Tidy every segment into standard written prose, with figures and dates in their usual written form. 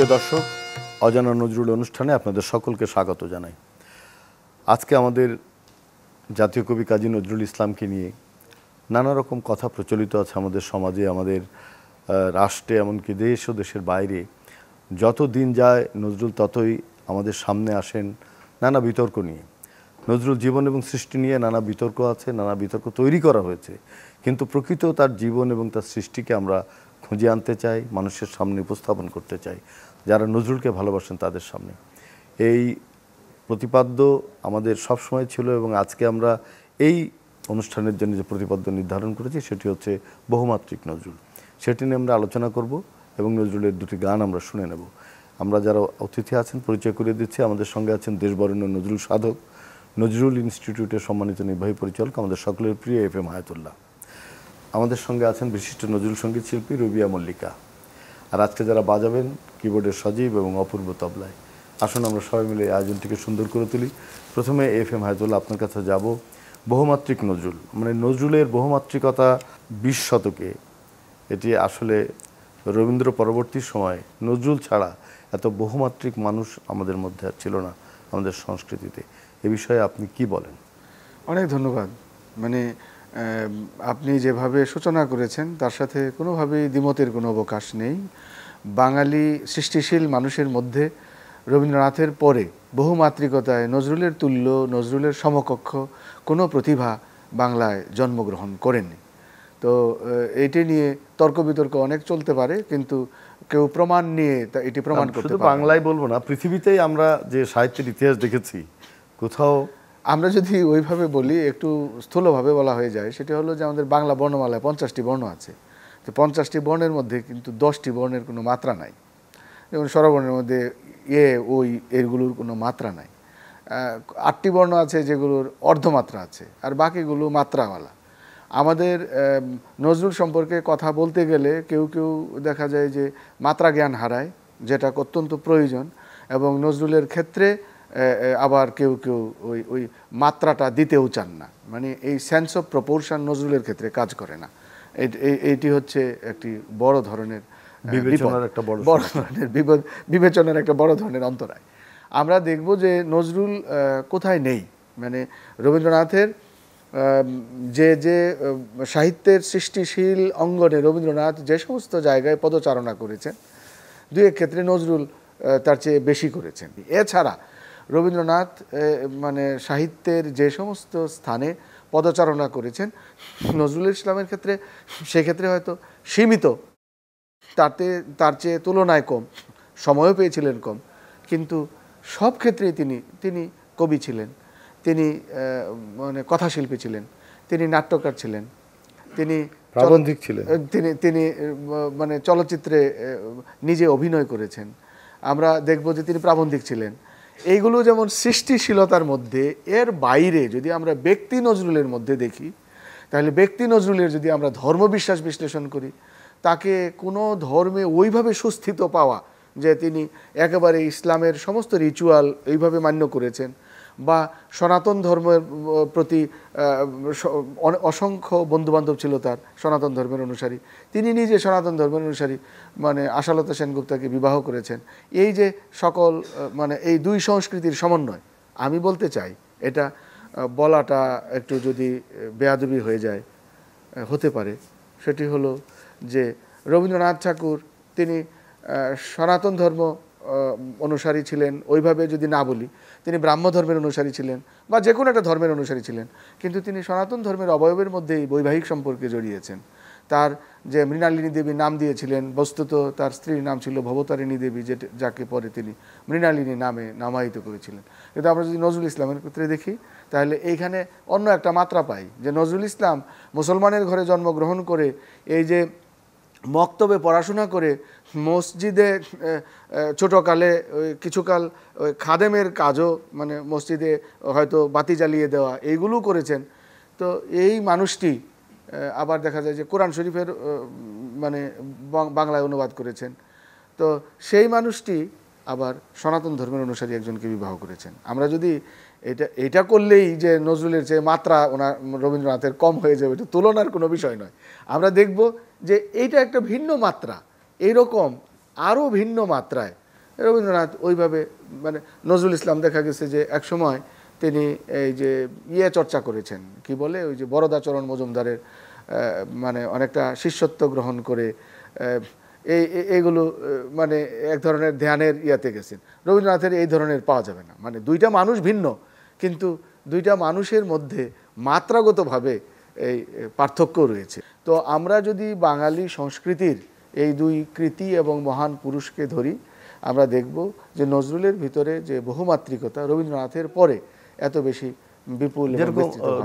সুপ্রিয় দর্শক, অজানা নজরুল অনুষ্ঠানে আপনাদের সকলকে স্বাগত জানাই। আজকে আমাদের জাতীয় কবি কাজী নজরুল ইসলামকে নিয়ে নানা রকম কথা প্রচলিত আছে আমাদের সমাজে, আমাদের রাষ্ট্রে, এমনকি দেশ ও দেশের বাইরে। যত দিন যায় নজরুল ততই আমাদের সামনে আসেন নানা বিতর্ক নিয়ে। নজরুল জীবন এবং সৃষ্টি নিয়ে নানা বিতর্ক আছে, নানা বিতর্ক তৈরি করা হয়েছে, কিন্তু প্রকৃত তার জীবন এবং তার সৃষ্টিকে আমরা খুঁজে আনতে চাই, মানুষের সামনে উপস্থাপন করতে চাই, যারা নজরুলকে ভালোবাসেন তাদের সামনে। এই প্রতিপাদ্য আমাদের সবসময় ছিল এবং আজকে আমরা এই অনুষ্ঠানের জন্য যে প্রতিপাদ্য নির্ধারণ করেছি সেটি হচ্ছে বহুমাত্রিক নজরুল। সেটি নিয়ে আমরা আলোচনা করব এবং নজরুলের দুটি গান আমরা শুনে নেব। আমরা যারা অতিথি আছেন পরিচয় করে দিচ্ছি। আমাদের সঙ্গে আছেন দেশবরেণ্য নজরুল সাধক, নজরুল ইনস্টিটিউটের সম্মানিত নির্বাহী পরিচালক, আমাদের সকলের প্রিয় FM হায়াতুল্লাহ। আমাদের সঙ্গে আছেন বিশিষ্ট নজরুল সঙ্গীত শিল্পী রুবিয়া মল্লিকা। আর আজকে যারা বাজাবেন কিবোর্ডের সজীব এবং অপূর্ব তবলায়। আসুন আমরা সবাই মিলে এই আয়োজনটিকে সুন্দর করে তুলি। প্রথমে FM হায়াতুল্লাহ, আপনার কাছে যাব। বহুমাত্রিক নজরুল, মানে নজরুলের বহুমাত্রিকতা 20 শতকে, এটি আসলে রবীন্দ্র পরবর্তী সময়ে নজরুল ছাড়া এত বহুমাত্রিক মানুষ আমাদের মধ্যে আর ছিল না আমাদের সংস্কৃতিতে। এ বিষয়ে আপনি কি বলেন? অনেক ধন্যবাদ। মানে আপনি যেভাবে সূচনা করেছেন তার সাথে কোনোভাবেই দ্বিমতের কোনো অবকাশ নেই। বাঙালি সৃষ্টিশীল মানুষের মধ্যে রবীন্দ্রনাথের পরে বহুমাত্রিকতায় নজরুলের তুল্য, নজরুলের সমকক্ষ কোনো প্রতিভা বাংলায় জন্মগ্রহণ করেনি। তো এটি নিয়ে তর্ক বিতর্ক অনেক চলতে পারে, কিন্তু কেউ প্রমাণ নিয়ে এটি প্রমাণ করতে পারে। বাংলায় বলবো না, পৃথিবীতেই আমরা যে সাহিত্যের ইতিহাস দেখেছি, কোথাও আমরা যদি ওইভাবে বলি, একটু স্থূলভাবে বলা হয়ে যায়, সেটা হলো যে আমাদের বাংলা বর্ণমালায় 50টি বর্ণ আছে। তো 50টি বর্ণের মধ্যে কিন্তু 10টি বর্ণের কোনো মাত্রা নাই। যেমন স্বরবর্ণের মধ্যে ওই এগুলোর কোনো মাত্রা নাই। 8টি বর্ণ আছে যেগুলোর অর্ধমাত্রা আছে, আর বাকিগুলো মাত্রাওয়ালা। আমাদের নজরুল সম্পর্কে কথা বলতে গেলে কেউ কেউ দেখা যায় যে মাত্রা জ্ঞান হারায়, যেটা অত্যন্ত প্রয়োজন। এবং নজরুলের ক্ষেত্রে আবার কেউ কেউ ওই মাত্রাটা দিতেও চান না। মানে এই সেন্স অফ প্রপোর্শন নজরুলের ক্ষেত্রে কাজ করে না। এইটি হচ্ছে একটি বড় ধরনের বিবেচনার একটা বড় ধরনের অন্তরায়। আমরা দেখব যে নজরুল কোথায় নেই। মানে রবীন্দ্রনাথের যে যে সাহিত্যের সৃষ্টিশীল অঙ্গনে রবীন্দ্রনাথ যে সমস্ত জায়গায় পদচারণা করেছেন, দুই এক ক্ষেত্রে নজরুল তার চেয়ে বেশি করেছেন। এছাড়া রবীন্দ্রনাথ মানে সাহিত্যের যে সমস্ত স্থানে পদচারণা করেছেন, নজরুল ইসলামের ক্ষেত্রে সেক্ষেত্রে হয়তো সীমিত, তার চেয়ে তুলনায় কম, সময়ও পেয়েছিলেন কম, কিন্তু সব ক্ষেত্রেই তিনি কবি ছিলেন, তিনি মানে কথাশিল্পী ছিলেন, তিনি নাট্যকার ছিলেন, তিনি প্রাবন্ধিক ছিলেন, তিনি মানে চলচ্চিত্রে নিজে অভিনয় করেছেন। আমরা দেখব যে তিনি প্রাবন্ধিক ছিলেন। এইগুলো যেমন সৃষ্টিশীলতার মধ্যে, এর বাইরে যদি আমরা ব্যক্তি নজরুলের মধ্যে দেখি, তাহলে ব্যক্তি নজরুলের যদি আমরা ধর্মবিশ্বাস বিশ্লেষণ করি, তাকে কোনো ধর্মে ওইভাবে সুস্থিত পাওয়া যে তিনি একেবারে ইসলামের সমস্ত রিচুয়াল এইভাবে মান্য করেছেন, বা সনাতন ধর্মের প্রতি অসংখ্য বন্ধুবান্ধব ছিল তার সনাতন ধর্মের অনুসারী, তিনি নিজে সনাতন ধর্মের অনুসারী মানে আশালতা সেনগুপ্তাকে বিবাহ করেছেন। এই যে সকল মানে এই দুই সংস্কৃতির সমন্বয়, আমি বলতে চাই এটা বলাটা একটু যদি বেয়াদবি হয়ে যায়, হতে পারে, সেটি হলো যে রবীন্দ্রনাথ ঠাকুর তিনি সনাতন ধর্ম অনুসারী ছিলেন, ওইভাবে যদি না বলি, তিনি ব্রাহ্ম ধর্মের অনুসারী ছিলেন বা যে কোনো একটা ধর্মের অনুসারী ছিলেন, কিন্তু তিনি সনাতন ধর্মের অবয়বের মধ্যেই বৈবাহিক সম্পর্কে জড়িয়েছেন। তার যে মৃণালিনী দেবী নাম দিয়েছিলেন, বস্তুত তার স্ত্রীর নাম ছিল ভবতারিণী দেবী, যাকে পরে তিনি মৃণালিনী নামে নামায়িত করেছিলেন। কিন্তু আমরা যদি নজরুল ইসলামের ক্ষেত্রে দেখি, তাহলে এইখানে অন্য একটা মাত্রা পাই যে নজরুল ইসলাম মুসলমানের ঘরে জন্মগ্রহণ করে, এই যে মক্তবে পড়াশোনা করে, মসজিদে ছোটোকালে কিছুকাল খাদেমের কাজও, মানে মসজিদে হয়তো বাতি জ্বালিয়ে দেওয়া, এইগুলো করেছেন। তো এই মানুষটি আবার দেখা যায় যে কোরআন শরীফের মানে বাংলায় অনুবাদ করেছেন। তো সেই মানুষটি আবার সনাতন ধর্মের অনুসারী একজনকে বিবাহ করেছেন। আমরা যদি এটা করলেই যে নজরুলের যে মাত্রা রবীন্দ্রনাথের কম হয়ে যাবে, এটা তুলনার কোনো বিষয় নয়। আমরা দেখব যে এইটা একটা ভিন্ন মাত্রা, এইরকম আরও ভিন্ন মাত্রায় রবীন্দ্রনাথ ওইভাবে মানে নজরুল ইসলাম দেখা গেছে যে এক সময় তিনি এই যে চর্চা করেছেন, কি বলে ওই যে বরদাচরণ মজুমদারের মানে অনেকটা শিষ্যত্ব গ্রহণ করে এইগুলো মানে এক ধরনের ধ্যানের ইয়াতে গেছেন। রবীন্দ্রনাথের এই ধরনের পাওয়া যাবে না, মানে দুইটা মানুষ ভিন্ন, কিন্তু দুইটা মানুষের মধ্যে মাত্রাগতভাবে এই পার্থক্য রয়েছে। তো আমরা যদি বাঙালি সংস্কৃতির এই দুই কৃতি এবং মহান পুরুষকে ধরি, আমরা দেখব যে নজরুলের ভিতরে যে বহুমাত্রিকতা রবীন্দ্রনাথের পরে এত বেশি বিপুল।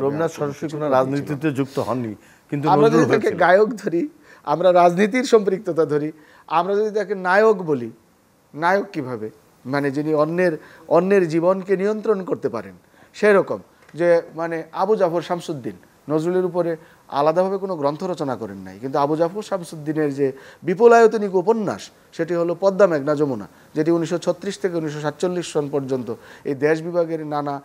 রবীন্দ্রনাথ সরাসরি কোনো রাজনীতিতে যুক্ত হননি, কিন্তু আমরা যদি তাকে গায়ক ধরি, আমরা রাজনীতির সম্পৃক্ততা ধরি, আমরা যদি তাকে নায়ক বলি, নায়ক কিভাবে, মানে যিনি অন্যের জীবনকে নিয়ন্ত্রণ করতে পারেন, সেরকম যে মানে আবু জাফর শামসুদ্দিন নজরুলের উপরে আলাদাভাবে কোনো গ্রন্থ রচনা করেন নাই, কিন্তু আবু জাফর শামসুদ্দিনের যে বিপুলায়তনিক উপন্যাস সেটি হলো পদ্মা মেঘনা যমুনা, যেটি 1936 থেকে 1947 সন পর্যন্ত এই দেশ বিভাগের নানা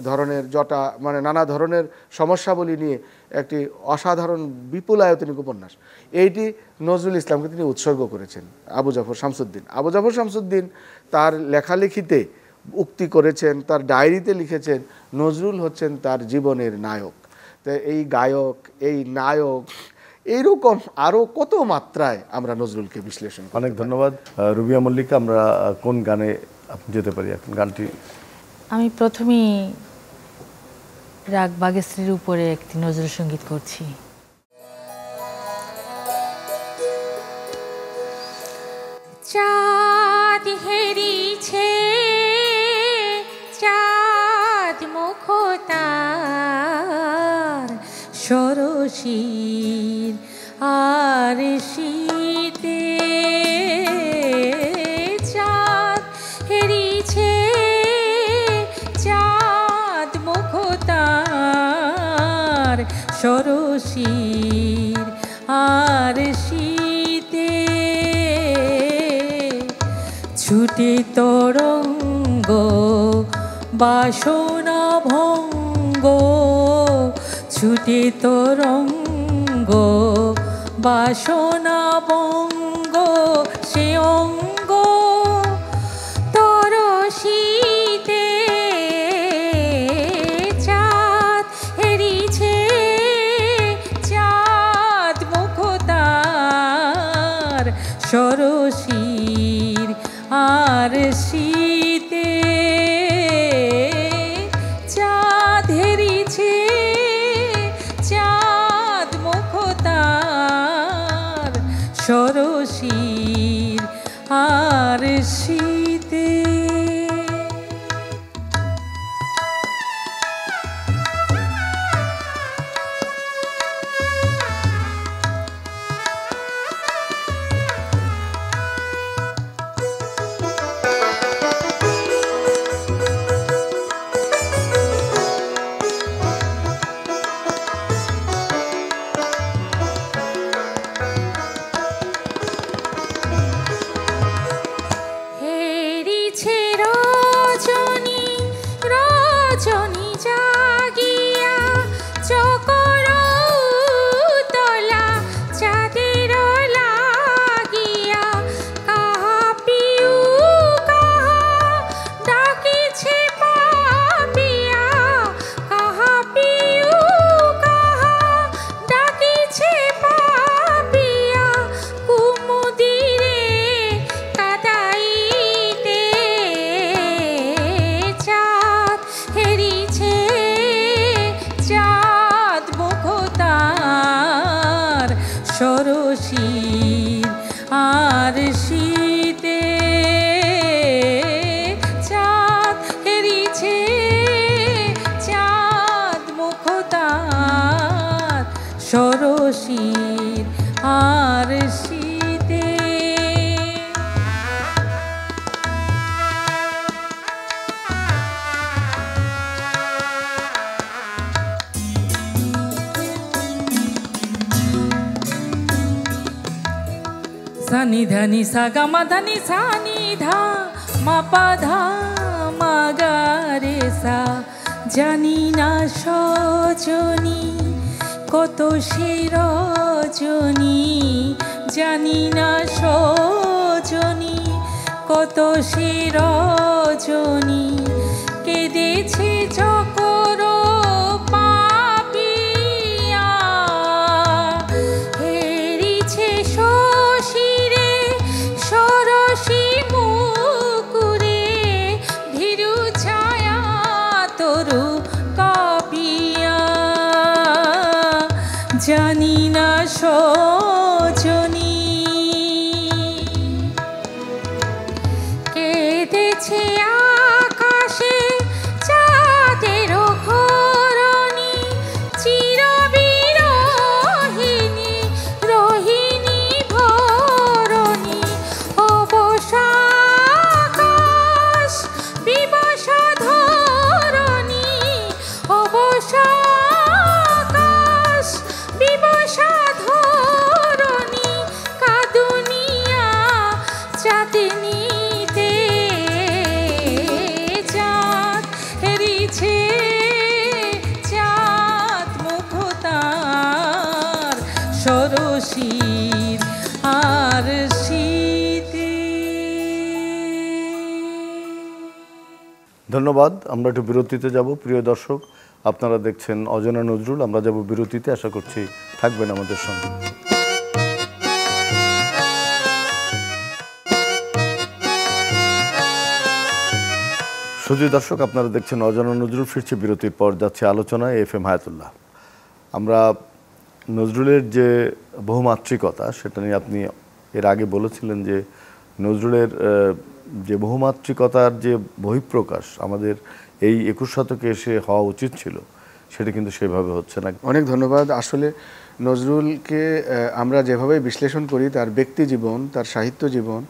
ধরনের জটা মানে নানা ধরনের সমস্যাবলী নিয়ে একটি অসাধারণ বিপুলায়তনিক উপন্যাস। এইটি নজরুল ইসলামকে তিনি উৎসর্গ করেছেন আবু জাফর শামসুদ্দিন। আবু জাফর শামসুদ্দিন তার লেখালেখিতে উক্তি করেছেন, তার ডায়েরিতে লিখেছেন নজরুল হচ্ছেন তার জীবনের নায়ক। তো এই গায়ক, এই নায়ক, এইরকম আরও কত মাত্রায় আমরা নজরুলকে বিশ্লেষণ করি। অনেক ধন্যবাদ রুবিয়া মল্লিকা। আমরা কোন গানে আপনি যেতে পারি এখন? গানটি আমি প্রথমেই রাগ বাগেশ্রীর উপরে একটি নজরুল সঙ্গীত করছি। চাঁদ হেরিছে, চাঁদ মুখতার সরসীর আর শীতে, চাঁদ হেরিছে, চাঁদ মুখতার সরসীর আর শীতে, ছুটে তরঙ্গ বাসনা ভঙ্গ, ছুটে তরঙ্গ বাসনা ভঙ্গ, সে অঙ্গ তরসীতে, চাঁদ হেরিছে, চাঁদ মুখতার সরসীর আর শীতে, চাঁদ হেরিছে, চাঁদ মুখতার সরসীর আর শীতে। সরসীর আর শীতে, চাঁদ হেরিছে, চাঁদ মুখতার সরসীর আর শীতে। সানি ধানি সা গা মা ধানি সানি ধা মা পা ধা মা গা রে সা, জানি না সজনী কত সে রজনী, জানি না সজনী কত সে রজনী কেঁদেছে চকর পাপিয়া, হেরিছে শশীরে সরসী মুকুরে, ভীরু ছায়া তরু কাঁপিয়া। জানি না সজনী কেঁদেছে আকাশে চাঁদের ঘরণী, চিরবিরহিণী রোহিণী ভরণী। অবসা আকাশ বিবসা ধরণী, অবসা আকাশ বিবসা ধরণী। কাঁদুনিয়া চাঁদনীতে চাঁদ হেরিছে, চাঁদ মুখ তার সরসীর আর শীতে। ধন্যবাদ। আমরা একটু বিরতিতে যাব। প্রিয় দর্শক, আপনারা দেখছেন অজানা নজরুল। আমরা যাব বিরতিতে, আশা করছি থাকবেন আমাদের সঙ্গে। শুধু দর্শক, আপনারা দেখছেন অজানা নজরুল। ফিরছে বিরতির পর, যাচ্ছে আলোচনায় FM হায়াতুল্লাহ। আমরা নজরুলের যে বহুমাত্রিকতা, সেটা নিয়ে আপনি এর আগে বলেছিলেন যে নজরুলের যে বহুমাত্রিকতার যে বহিঃপ্রকাশ আমাদের এই 21 শতকে এসে হওয়া উচিত ছিল, সেটা কিন্তু সেভাবে হচ্ছে না। অনেক ধন্যবাদ। আসলে নজরুলকে আমরা যেভাবে বিশ্লেষণ করি, তার ব্যক্তি জীবন, তার সাহিত্য জীবন,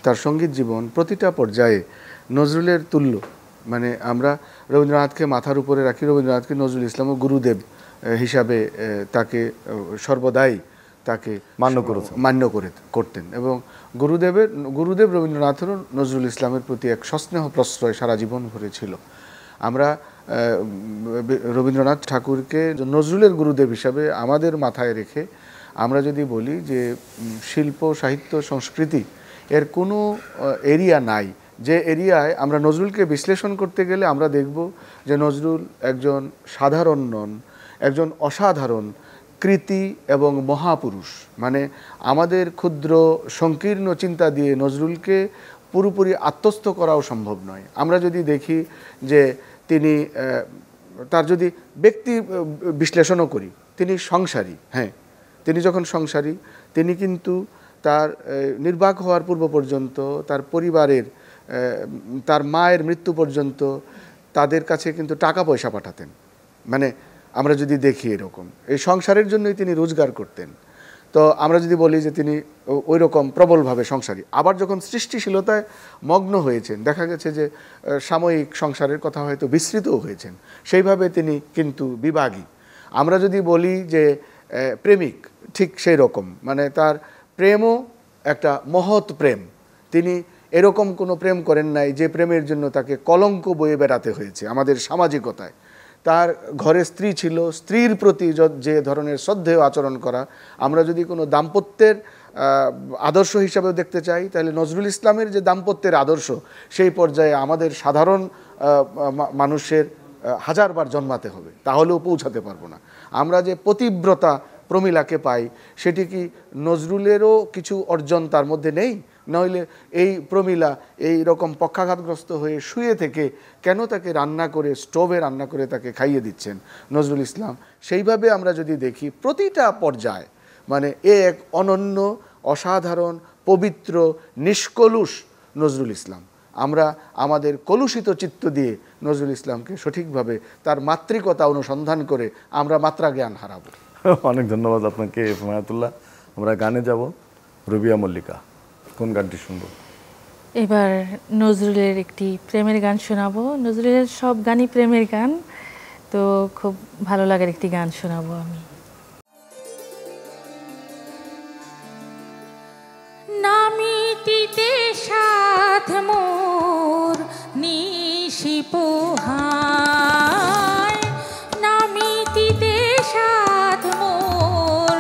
তার সঙ্গীত জীবন, প্রতিটা পর্যায়ে নজরুলের তুল্য। মানে আমরা রবীন্দ্রনাথকে মাথার উপরে রাখি, রবীন্দ্রনাথকে নজরুল ইসলামও গুরুদেব হিসাবে তাকে সর্বদাই তাকে মান্য করতেন। এবং গুরুদেব রবীন্দ্রনাথেরও নজরুল ইসলামের প্রতি এক সস্নেহ প্রশ্রয় সারা জীবন ভরে ছিল। আমরা রবীন্দ্রনাথ ঠাকুরকে নজরুলের গুরুদেব হিসাবে আমাদের মাথায় রেখে আমরা যদি বলি যে শিল্প, সাহিত্য, সংস্কৃতি এর কোনো এরিয়া নাই যে এরিয়ায় আমরা নজরুলকে বিশ্লেষণ করতে গেলে আমরা দেখব যে নজরুল একজন সাধারণ নন, একজন অসাধারণ কৃতি এবং মহাপুরুষ। মানে আমাদের ক্ষুদ্র সংকীর্ণ চিন্তা দিয়ে নজরুলকে পুরোপুরি আত্মস্থ করাও সম্ভব নয়। আমরা যদি দেখি যে তিনি তার যদি ব্যক্তি বিশ্লেষণও করি, তিনি সংসারী। হ্যাঁ, তিনি যখন সংসারী, তিনি কিন্তু তার নির্বাক হওয়ার পূর্ব পর্যন্ত তার পরিবারের, তার মায়ের মৃত্যু পর্যন্ত তাদের কাছে কিন্তু টাকা পয়সা পাঠাতেন। মানে আমরা যদি দেখি এরকম, এই সংসারের জন্যই তিনি রোজগার করতেন। তো আমরা যদি বলি যে তিনি ওই রকম প্রবলভাবে সংসারী। আবার যখন সৃষ্টিশীলতায় মগ্ন হয়েছেন, দেখা গেছে যে সাময়িক সংসারের কথা হয়তো বিস্মৃতও হয়েছেন, সেইভাবে তিনি কিন্তু বিভাগী। আমরা যদি বলি যে প্রেমিক, ঠিক সেই রকম, মানে তার প্রেমও একটা মহৎ প্রেম। তিনি এরকম কোনো প্রেম করেন নাই যে প্রেমের জন্য তাকে কলঙ্ক বয়ে বেড়াতে হয়েছে আমাদের সামাজিকতায়। তার ঘরে স্ত্রী ছিল, স্ত্রীর প্রতি যে ধরনের শ্রদ্ধেয় আচরণ করা, আমরা যদি কোনো দাম্পত্যের আদর্শ হিসাবেও দেখতে চাই, তাহলে নজরুল ইসলামের যে দাম্পত্যের আদর্শ, সেই পর্যায়ে আমাদের সাধারণ মানুষের হাজারবার জন্মাতে হবে, তাহলেও পৌঁছাতে পারবো না। আমরা যে পতিব্রতা প্রমীলাকে পাই, সেটি কি নজরুলেরও কিছু অর্জন তার মধ্যে নেই? নইলে এই প্রমীলা এই রকম পক্ষাঘাতগ্রস্ত হয়ে শুয়ে থেকে কেন তাকে রান্না করে, স্টোভে রান্না করে তাকে খাইয়ে দিচ্ছেন নজরুল ইসলাম? সেইভাবে আমরা যদি দেখি প্রতিটা পর্যায়ে, মানে এক অনন্য, অসাধারণ, পবিত্র, নিষ্কলুষ নজরুল ইসলাম। আমরা আমাদের কলুষিত চিত্ত দিয়ে নজরুল ইসলামকে সঠিকভাবে তার মাতৃকতা অনুসন্ধান করে আমরা মাত্রা জ্ঞান হারাবো। অনেক ধন্যবাদ আপনাকে মায়াতুল্লাহ। আমরা গানে যাব। রুবিয়া মল্লিকা, কোন গানটি শুনবো? এবার নজরুলের একটি প্রেমের গান শোনাবো। নজরুলের সব গানই প্রেমের গান, তো খুব ভালো লাগার একটি গান শোনাবো আমি। নামিটিতে সাধ মোর নিশি পোহায়, নামিটিতে সাধ মোর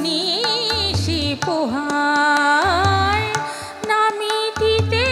নিশি পোহায়, নামিটিতে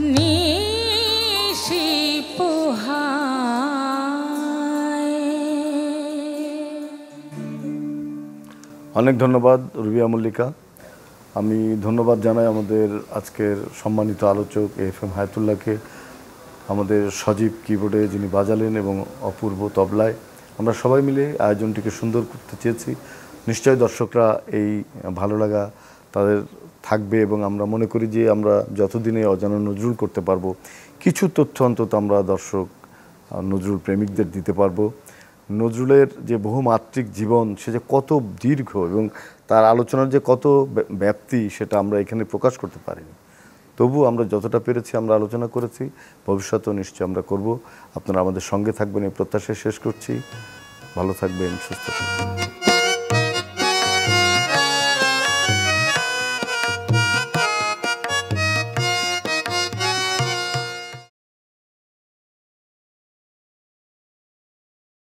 নিশি পোহায়। অনেক ধন্যবাদ রুবিয়া মল্লিকা। আমি ধন্যবাদ জানাই আমাদের আজকের সম্মানিত আলোচক FM হায়াতুল্লাহকে, আমাদের সজীব কিবোর্ডে যিনি বাজালেন এবং অপূর্ব তবলায়। আমরা সবাই মিলে আয়োজনটিকে সুন্দর করতে চেয়েছি। নিশ্চয়ই দর্শকরা এই ভালো লাগা তাদের থাকবে এবং আমরা মনে করি যে আমরা যতদিনে অজানা নজরুল করতে পারবো কিছু তথ্য অন্তত আমরা দর্শক নজরুল প্রেমিকদের দিতে পারবো। নজরুলের যে বহুমাত্রিক জীবন, সে যে কত দীর্ঘ এবং তার আলোচনার যে কত ব্যাপ্তি, সেটা আমরা এখানে প্রকাশ করতে পারিনি। তবু আমরা যতটা পেরেছি আমরা আলোচনা করেছি, ভবিষ্যতেও নিশ্চয়ই আমরা করব। আপনারা আমাদের সঙ্গে থাকবেন এই প্রত্যাশা শেষ করছি। ভালো থাকবেন, সুস্থ থাকবেন।